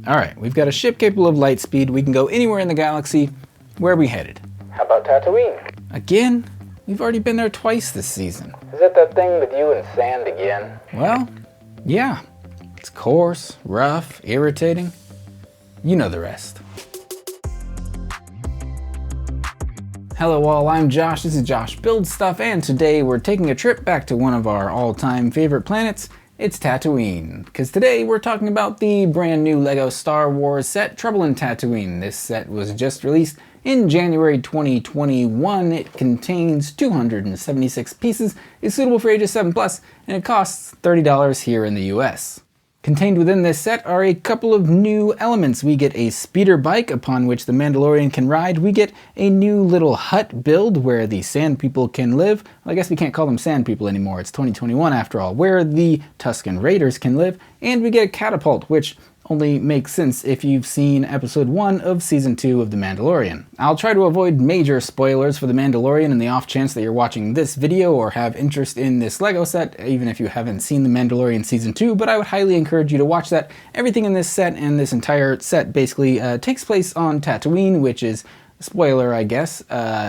Alright, we've got a ship capable of light speed. We can go anywhere in the galaxy. Where are we headed? How about Tatooine? Again? We've already been there twice this season. Is it that thing with you and sand again? Well, yeah. It's coarse, rough, irritating. You know the rest. Hello all, I'm Josh, this is Josh Builds Stuff, and today we're taking a trip back to one of our all-time favorite planets. It's Tatooine, because today we're talking about the brand new LEGO Star Wars set, Trouble in Tatooine. This set was just released in January 2021. It contains 276 pieces, is suitable for ages 7+, and it costs $30 here in the US. Contained within this set are a couple of new elements. We get a speeder bike upon which the Mandalorian can ride. We get a new little hut build where the sand people can live. Well, I guess we can't call them sand people anymore. It's 2021 after all, where the Tusken Raiders can live. And we get a catapult, which only makes sense if you've seen episode 1 of season 2 of The Mandalorian. I'll try to avoid major spoilers for The Mandalorian in the off chance that you're watching this video or have interest in this LEGO set, even if you haven't seen The Mandalorian season 2, but I would highly encourage you to watch that. Everything in this set and this entire set basically takes place on Tatooine, which is spoiler, I guess,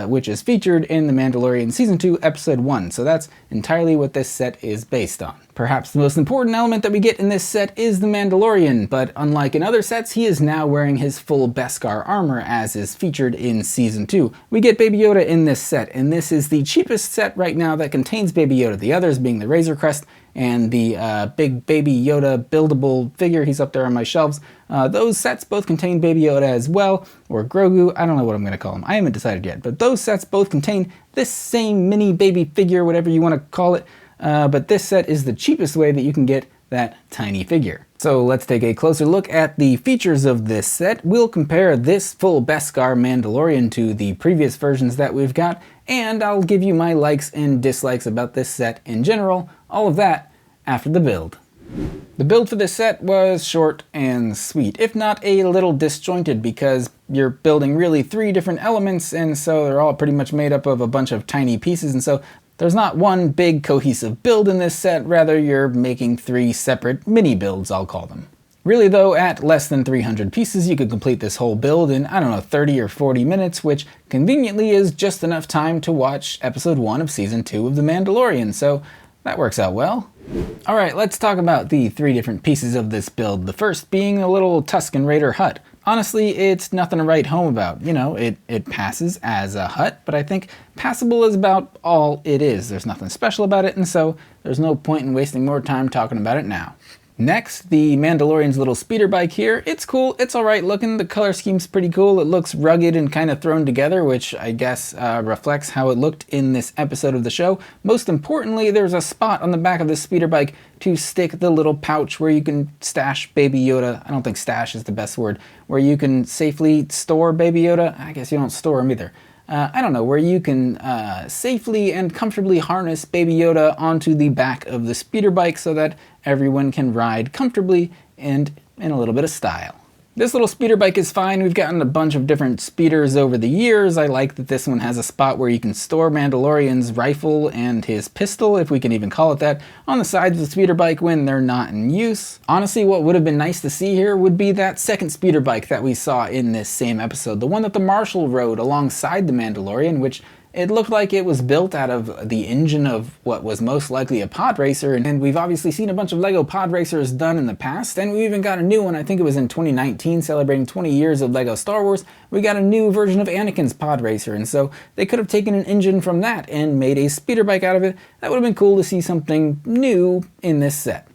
which is featured in The Mandalorian Season 2, Episode 1. So that's entirely what this set is based on. Perhaps the most important element that we get in this set is the Mandalorian, but unlike in other sets, he is now wearing his full Beskar armor as is featured in Season 2. We get Baby Yoda in this set, and this is the cheapest set right now that contains Baby Yoda, the others being the Razor Crest and the big Baby Yoda buildable figure. He's up there on my shelves. Those sets both contain Baby Yoda as well, or Grogu. I don't know what I'm going to call him. I haven't decided yet, but those sets both contain this same mini baby figure, whatever you want to call it. But this set is the cheapest way that you can get that tiny figure. So let's take a closer look at the features of this set. We'll compare this full Beskar Mandalorian to the previous versions that we've got, and I'll give you my likes and dislikes about this set in general. All of that after the build. The build for this set was short and sweet, if not a little disjointed, because you're building really 3 different elements, and so they're all pretty much made up of a bunch of tiny pieces, and so there's not one big cohesive build in this set, rather you're making 3 separate mini builds, I'll call them. Really though, at less than 300 pieces, you could complete this whole build in, I don't know, 30 or 40 minutes, which conveniently is just enough time to watch episode 1 of season 2 of The Mandalorian, so that works out well. Alright, let's talk about the 3 different pieces of this build, the first being a little Tusken Raider hut. Honestly, it's nothing to write home about. You know, it passes as a hut, but I think passable is about all it is. There's nothing special about it, and so there's no point in wasting more time talking about it now. Next, the Mandalorian's little speeder bike here. It's cool, it's alright looking, the color scheme's pretty cool, it looks rugged and kind of thrown together, which I guess reflects how it looked in this episode of the show. Most importantly, there's a spot on the back of this speeder bike to stick the little pouch where you can stash Baby Yoda. I don't think stash is the best word. Where you can safely store Baby Yoda. I guess you don't store him either. I don't know, where you can safely and comfortably harness Baby Yoda onto the back of the speeder bike so that everyone can ride comfortably and in a little bit of style. This little speeder bike is fine. We've gotten a bunch of different speeders over the years. I like that this one has a spot where you can store Mandalorian's rifle and his pistol, if we can even call it that, on the sides of the speeder bike when they're not in use. Honestly, what would have been nice to see here would be that second speeder bike that we saw in this same episode, the one that the Marshal rode alongside the Mandalorian, which it looked like it was built out of the engine of what was most likely a pod racer, and we've obviously seen a bunch of LEGO pod racers done in the past, and we even got a new one. I think it was in 2019, celebrating 20 years of LEGO Star Wars. We got a new version of Anakin's pod racer, and so they could have taken an engine from that and made a speeder bike out of it. That would have been cool to see something new in this set.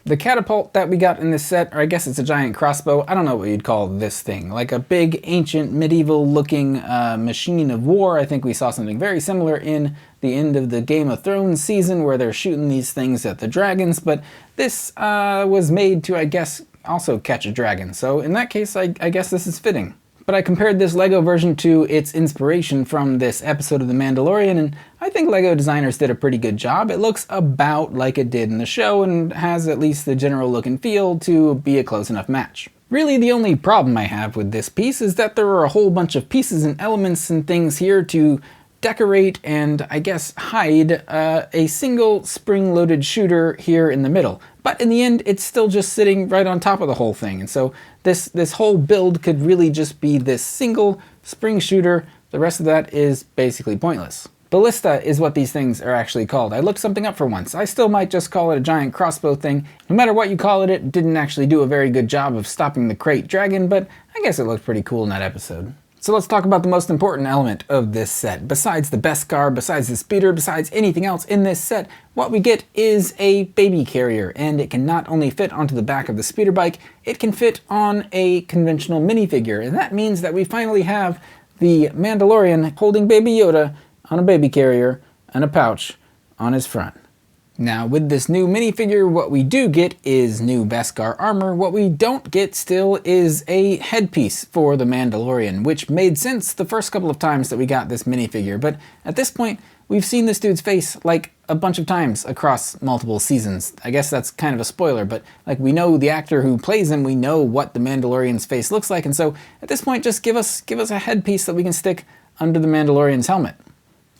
The catapult that we got in this set, or I guess it's a giant crossbow, I don't know what you'd call this thing, like a big ancient medieval looking machine of war. I think we saw something very similar in the end of the Game of Thrones season where they're shooting these things at the dragons, but this was made to, I guess, also catch a dragon. So in that case, I guess this is fitting. But I compared this LEGO version to its inspiration from this episode of The Mandalorian, and I think LEGO designers did a pretty good job. It looks about like it did in the show and has at least the general look and feel to be a close enough match. Really, the only problem I have with this piece is that there are a whole bunch of pieces and elements and things here to decorate and I guess hide a single spring-loaded shooter here in the middle. But in the end, it's still just sitting right on top of the whole thing. And so this whole build could really just be this single spring shooter. The rest of that is basically pointless. Ballista is what these things are actually called. I looked something up for once. I still might just call it a giant crossbow thing. No matter what you call it, it didn't actually do a very good job of stopping the crate dragon, but I guess it looked pretty cool in that episode. So let's talk about the most important element of this set. Besides the Beskar, besides the speeder, besides anything else in this set, what we get is a baby carrier, and it can not only fit onto the back of the speeder bike, it can fit on a conventional minifigure, and that means that we finally have the Mandalorian holding Baby Yoda on a baby carrier and a pouch on his front. Now with this new minifigure, what we do get is new Beskar armor. What we don't get still is a headpiece for the Mandalorian, which made sense the first couple of times that we got this minifigure, but at this point we've seen this dude's face like a bunch of times across multiple seasons. I guess that's kind of a spoiler, but like we know the actor who plays him, we know what the Mandalorian's face looks like, and so at this point just give us a headpiece that we can stick under the Mandalorian's helmet.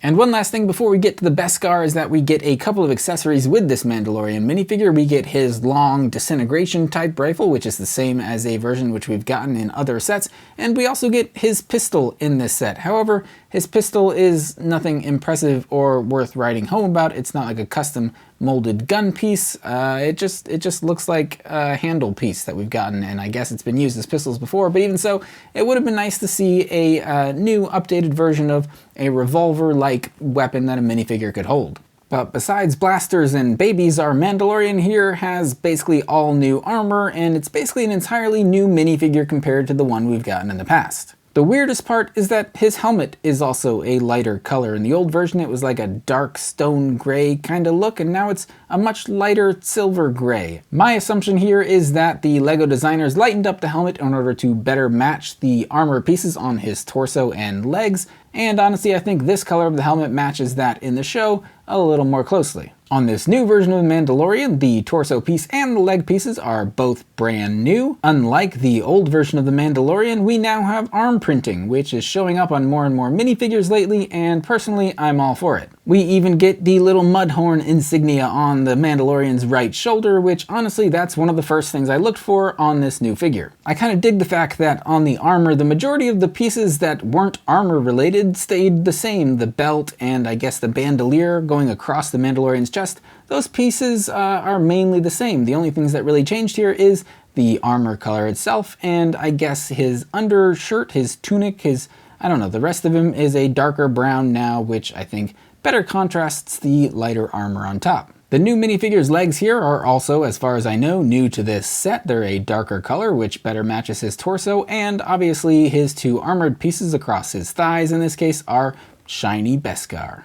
And one last thing before we get to the Beskar is that we get a couple of accessories with this Mandalorian minifigure. We get his long disintegration type rifle, which is the same as a version which we've gotten in other sets, and we also get his pistol in this set. However, his pistol is nothing impressive or worth writing home about. It's not like a custom molded gun piece. It just looks like a handle piece that we've gotten, and I guess it's been used as pistols before, but even so, it would have been nice to see a new updated version of a revolver-like weapon that a minifigure could hold. But besides blasters and babies, our Mandalorian here has basically all new armor, and it's basically an entirely new minifigure compared to the one we've gotten in the past. The weirdest part is that his helmet is also a lighter color. In the old version it was like a dark stone gray kind of look, and now it's a much lighter silver gray. My assumption here is that the LEGO designers lightened up the helmet in order to better match the armor pieces on his torso and legs, and honestly I think this color of the helmet matches that in the show a little more closely. On this new version of the Mandalorian, the torso piece and the leg pieces are both brand new. Unlike the old version of the Mandalorian, we now have arm printing, which is showing up on more and more minifigures lately, and personally, I'm all for it. We even get the little mudhorn insignia on the Mandalorian's right shoulder, which honestly, that's one of the first things I looked for on this new figure. I kind of dig the fact that on the armor, the majority of the pieces that weren't armor related stayed the same. The belt and I guess the bandolier going across the Mandalorian's chest, those pieces are mainly the same. The only things that really changed here is the armor color itself, and I guess his undershirt, his tunic, I don't know, the rest of him is a darker brown now, which I think better contrasts the lighter armor on top. The new minifigure's legs here are also, as far as I know, new to this set. They're a darker color, which better matches his torso, and obviously his two armored pieces across his thighs in this case are shiny Beskar.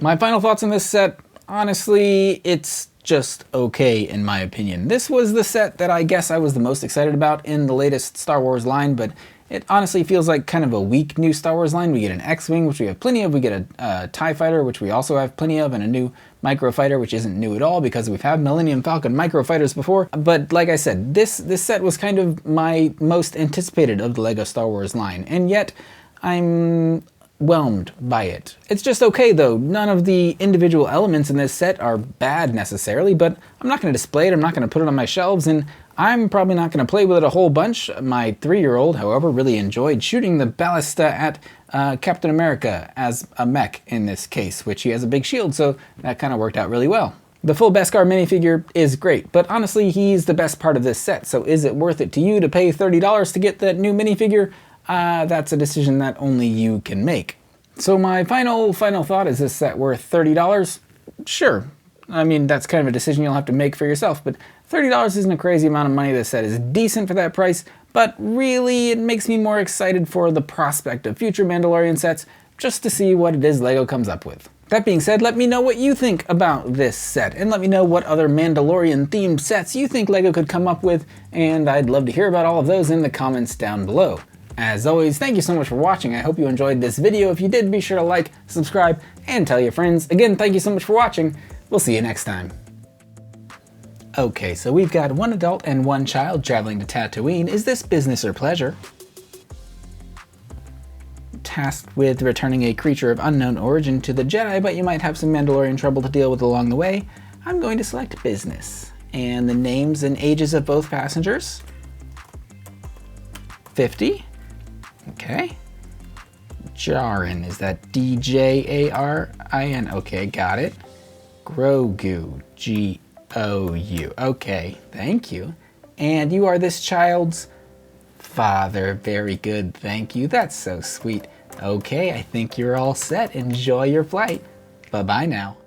My final thoughts on this set, honestly, it's just okay in my opinion. This was the set that I guess I was the most excited about in the latest Star Wars line, but it honestly feels like kind of a weak new Star Wars line. We get an X-Wing, which we have plenty of, we get a TIE Fighter, which we also have plenty of, and a new Microfighter, which isn't new at all because we've had Millennium Falcon Microfighters before. But like I said, this set was kind of my most anticipated of the LEGO Star Wars line, and yet I'm whelmed by it. It's just okay though. None of the individual elements in this set are bad necessarily, but I'm not going to display it, I'm not going to put it on my shelves, and I'm probably not going to play with it a whole bunch. My 3-year-old, however, really enjoyed shooting the ballista at Captain America as a mech in this case, which he has a big shield, so that kind of worked out really well. The full Beskar minifigure is great, but honestly he's the best part of this set, so is it worth it to you to pay $30 to get that new minifigure? That's a decision that only you can make. So my final thought, is this set worth $30? Sure. I mean, that's kind of a decision you'll have to make for yourself, but $30 isn't a crazy amount of money. This set is decent for that price, but really it makes me more excited for the prospect of future Mandalorian sets, just to see what it is LEGO comes up with. That being said, let me know what you think about this set, and let me know what other Mandalorian themed sets you think LEGO could come up with, and I'd love to hear about all of those in the comments down below. As always, thank you so much for watching. I hope you enjoyed this video. If you did, be sure to like, subscribe, and tell your friends. Again, thank you so much for watching. We'll see you next time. Okay, so we've got one adult and one child traveling to Tatooine. Is this business or pleasure? tasked with returning a creature of unknown origin to the Jedi, but you might have some Mandalorian trouble to deal with along the way, I'm going to select business. And the names and ages of both passengers. 50. Okay. Jarin, is that D-J-A-R-I-N? Okay, got it. Grogu, G-O-U. Okay, thank you. And you are this child's father. Very good, thank you. That's so sweet. Okay, I think you're all set. Enjoy your flight. Bye-bye now.